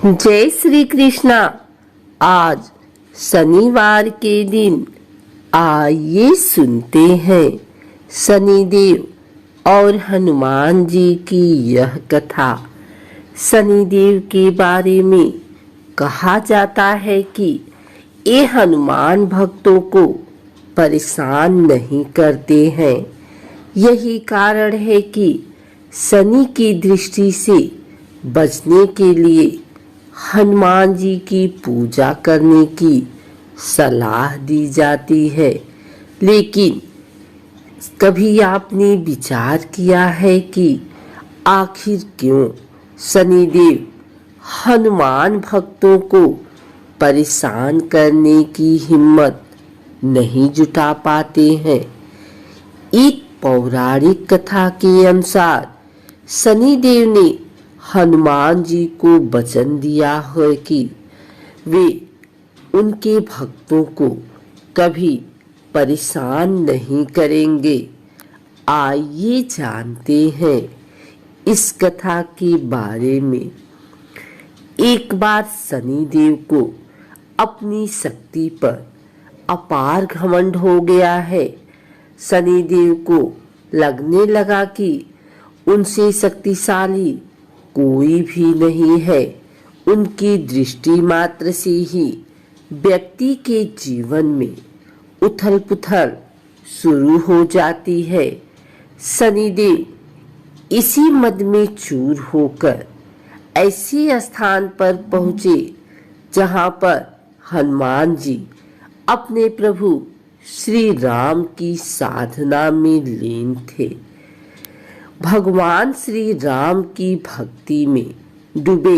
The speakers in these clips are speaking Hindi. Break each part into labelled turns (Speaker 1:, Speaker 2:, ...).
Speaker 1: जय श्री कृष्णा। आज शनिवार के दिन आइए सुनते हैं शनिदेव और हनुमान जी की यह कथा। शनिदेव के बारे में कहा जाता है कि ये हनुमान भक्तों को परेशान नहीं करते हैं। यही कारण है कि शनि की दृष्टि से बचने के लिए हनुमान जी की पूजा करने की सलाह दी जाती है। लेकिन कभी आपने विचार किया है कि आखिर क्यों शनिदेव हनुमान भक्तों को परेशान करने की हिम्मत नहीं जुटा पाते हैं? एक पौराणिक कथा के अनुसार शनिदेव ने हनुमान जी को वचन दिया है कि वे उनके भक्तों को कभी परेशान नहीं करेंगे। आइए जानते हैं इस कथा के बारे में। एक बार शनिदेव को अपनी शक्ति पर अपार घमंड हो गया है। शनिदेव को लगने लगा कि उनसे शक्तिशाली कोई भी नहीं है। उनकी दृष्टि मात्र से ही व्यक्ति के जीवन में उथल पुथल शुरू हो जाती है। शनिदेव इसी मद में चूर होकर ऐसे स्थान पर पहुंचे जहां पर हनुमान जी अपने प्रभु श्री राम की साधना में लीन थे। भगवान श्री राम की भक्ति में डूबे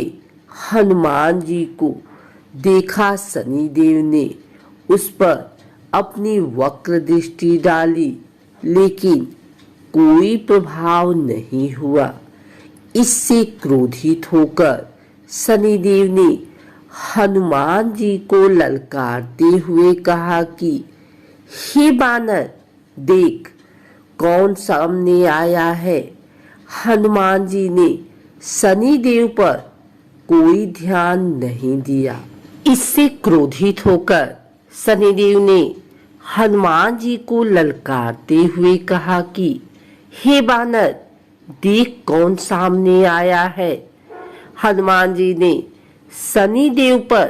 Speaker 1: हनुमान जी को देखा शनिदेव ने उस पर अपनी वक्र दृष्टि डाली, लेकिन कोई प्रभाव नहीं हुआ। इससे क्रोधित होकर शनिदेव ने हनुमान जी को ललकारते हुए कहा कि हे बानर, देख कौन सामने आया है। हनुमान जी ने शनिदेव पर कोई ध्यान नहीं दिया। इससे क्रोधित होकर शनिदेव ने हनुमान जी को ललकारते हुए कहा कि हे बानर, देख कौन सामने आया है। हनुमान जी ने शनिदेव पर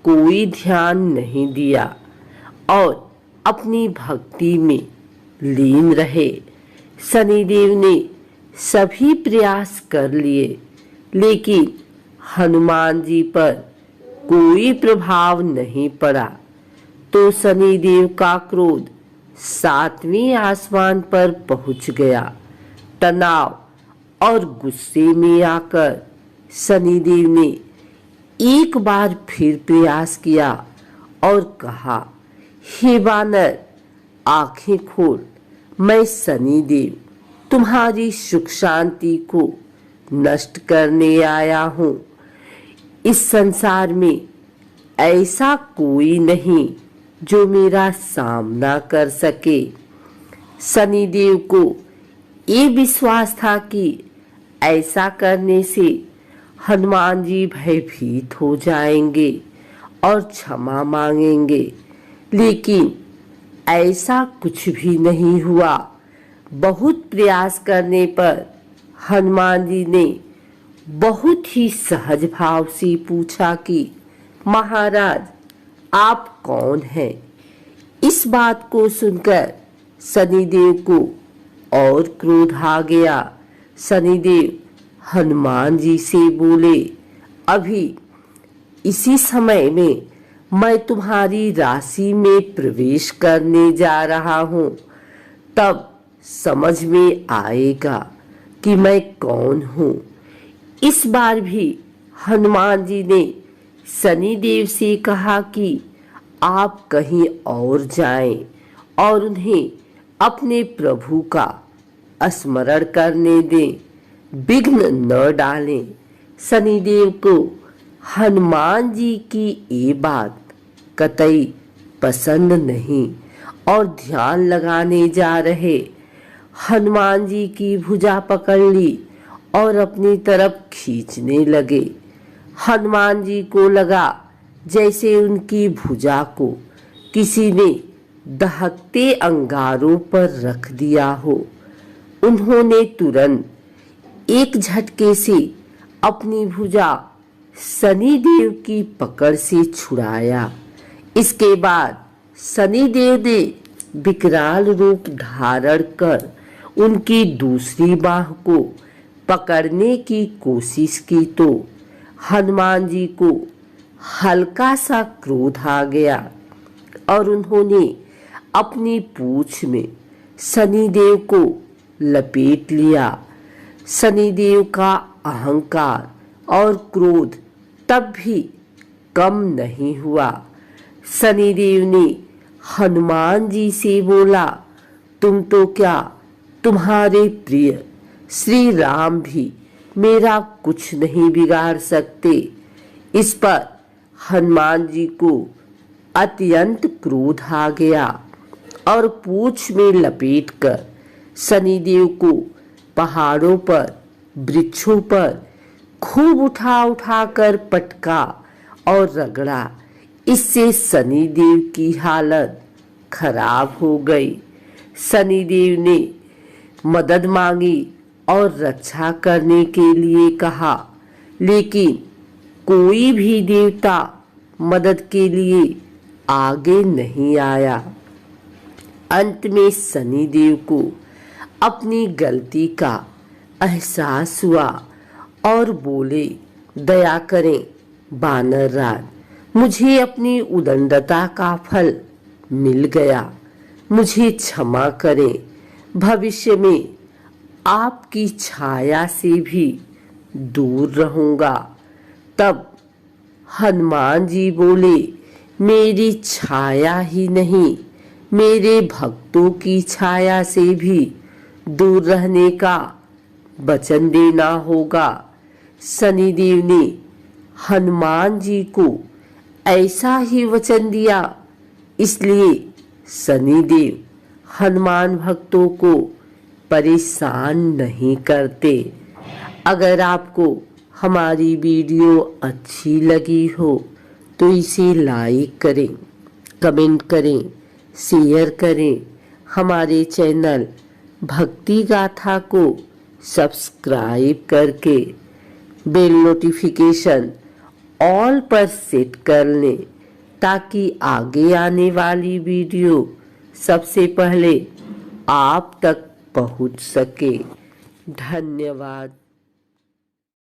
Speaker 1: कोई ध्यान नहीं दिया और अपनी भक्ति में लीन रहे। शनिदेव ने सभी प्रयास कर लिए, लेकिन हनुमान जी पर कोई प्रभाव नहीं पड़ा। तो शनिदेव का क्रोध 7वें आसमान पर पहुंच गया। तनाव और गुस्से में आकर शनिदेव ने एक बार फिर प्रयास किया और कहा, हे बानर, आंखें खोल। मैं शनिदेव तुम्हारी सुख शांति को नष्ट करने आया हूँ। इस संसार में ऐसा कोई नहीं जो मेरा सामना कर सके। शनिदेव को ये विश्वास था कि ऐसा करने से हनुमान जी भयभीत हो जाएंगे और क्षमा मांगेंगे, लेकिन ऐसा कुछ भी नहीं हुआ। बहुत प्रयास करने पर हनुमान जी ने बहुत ही सहज भाव से पूछा कि महाराज, आप कौन हैं? इस बात को सुनकर शनिदेव को और क्रोध आ गया। शनिदेव हनुमान जी से बोले, अभी इसी समय में मैं तुम्हारी राशि में प्रवेश करने जा रहा हूँ, तब समझ में आएगा कि मैं कौन हूँ। इस बार भी हनुमान जी ने शनिदेव से कहा कि आप कहीं और जाएं और उन्हें अपने प्रभु का स्मरण करने दें, विघ्न न डालें। शनिदेव को हनुमान जी की ये बात कतई पसंद नहीं और ध्यान लगाने जा रहे हनुमान जी की भुजा पकड़ ली और अपनी तरफ खींचने लगे। हनुमान जी को लगा जैसे उनकी भुजा को किसी ने दहकते अंगारों पर रख दिया हो। उन्होंने तुरंत एक झटके से अपनी भुजा शनिदेव की पकड़ से छुड़ाया। इसके बाद शनिदेव ने विकराल रूप धारण कर उनकी दूसरी बाह को पकड़ने की कोशिश की तो हनुमान जी को हल्का सा क्रोध आ गया और उन्होंने अपनी पूंछ में शनिदेव को लपेट लिया। शनिदेव का अहंकार और क्रोध तब भी कम नहीं हुआ। शनिदेव ने हनुमान जी से बोला, तुम तो क्या, तुम्हारे प्रिय श्री राम भी मेरा कुछ नहीं बिगाड़ सकते। इस पर हनुमान जी को अत्यंत क्रोध आ गया और पूंछ में लपेटकर शनिदेव को पहाड़ों पर, वृक्षों पर खूब उठा उठा कर पटका और रगड़ा। इससे शनिदेव की हालत खराब हो गई। शनिदेव ने मदद मांगी और रक्षा करने के लिए कहा, लेकिन कोई भी देवता मदद के लिए आगे नहीं आया। अंत में शनिदेव को अपनी गलती का एहसास हुआ और बोले, दया करें वानर राज, मुझे अपनी उदंडता का फल मिल गया, मुझे क्षमा करें। भविष्य में आपकी छाया से भी दूर रहूंगा। तब हनुमान जी बोले, मेरी छाया ही नहीं, मेरे भक्तों की छाया से भी दूर रहने का वचन देना होगा। शनिदेव ने हनुमान जी को ऐसा ही वचन दिया। इसलिए शनिदेव हनुमान भक्तों को परेशान नहीं करते। अगर आपको हमारी वीडियो अच्छी लगी हो तो इसे लाइक करें, कमेंट करें, शेयर करें। हमारे चैनल भक्ति गाथा को सब्सक्राइब करके बेल नोटिफिकेशन ऑल पर सेट कर लें ताकि आगे आने वाली वीडियो सबसे पहले आप तक पहुंच सके। धन्यवाद।